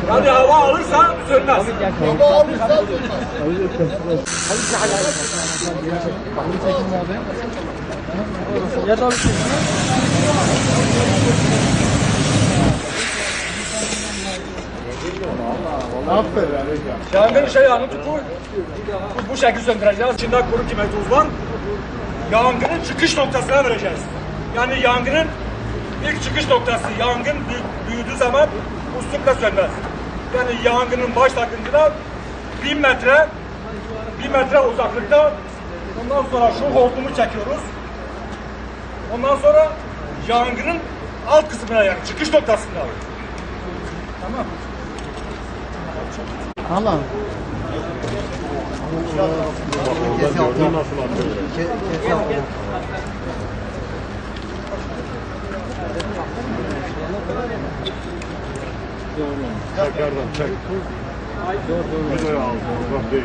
Hadi hava alırsan sönmez. Hava alırsan Yangın yanı tutur. Bu şekilde söndüreceğiz. İçinde kuru kime tuz var. Yangının çıkış noktasına vereceğiz. Yani yangının ilk çıkış noktası. Yangın büyüdüğü zaman uslupla sönmez. Yani yangının başlangıcında 1000 metre uzaklıkta. Ondan sonra şu hortumu çekiyoruz. Ondan sonra yangının alt kısmına, yani çıkış noktasında. Tamam. Tamam. Tekrardan çek. Videoyu al. Uzak değil.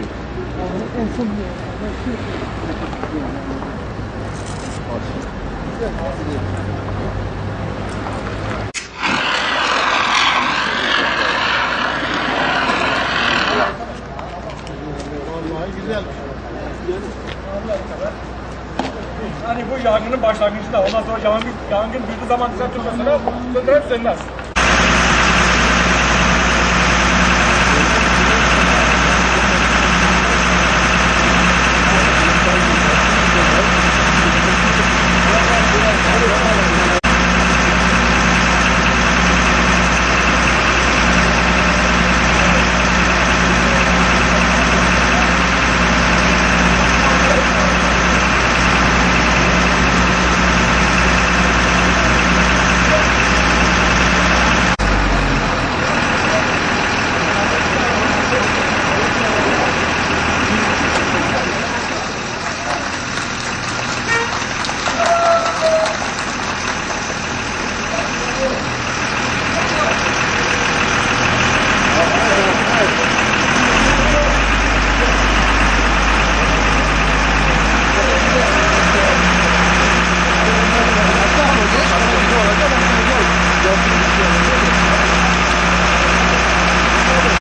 Yani bu yangının başlangıcında, ondan sonra yangın büyüdüğü zaman güzel tutmasına söndürüp sönmez.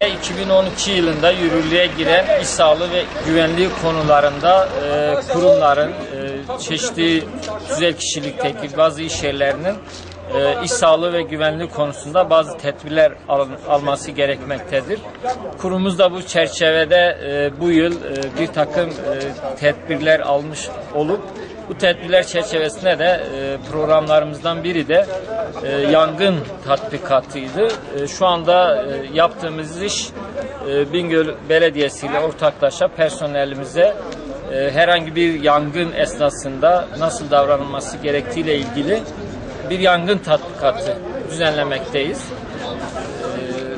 Ve 2012 yılında yürürlüğe giren iş sağlığı ve güvenliği konularında kurumların, çeşitli tüzel kişilikteki bazı iş yerlerinin iş sağlığı ve güvenliği konusunda bazı tedbirler alması gerekmektedir. Kurumumuz da bu çerçevede bu yıl bir takım tedbirler almış olup bu tedbirler çerçevesinde de programlarımızdan biri de yangın tatbikatıydı. Şu anda yaptığımız iş Bingöl Belediyesi ile ortaklaşa personelimize herhangi bir yangın esnasında nasıl davranılması gerektiğiyle ilgili bir yangın tatbikatı düzenlemekteyiz.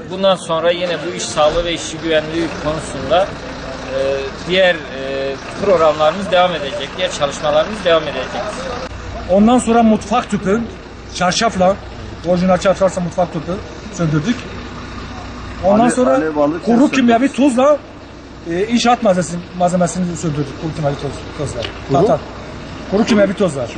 Bundan sonra yine bu iş sağlığı ve işçi güvenliği konusunda diğer programlarımız devam edecek, diğer çalışmalarımız devam edecek. Ondan sonra mutfak tüpü, çarşafla, orijinal çarşafla mutfak tüpü söndürdük. Ondan sonra kuru kimyavi tuzla inşaat malzemesini söndürdük. Kuru kimyavi tozlar. Kuru kimyavi tozlar.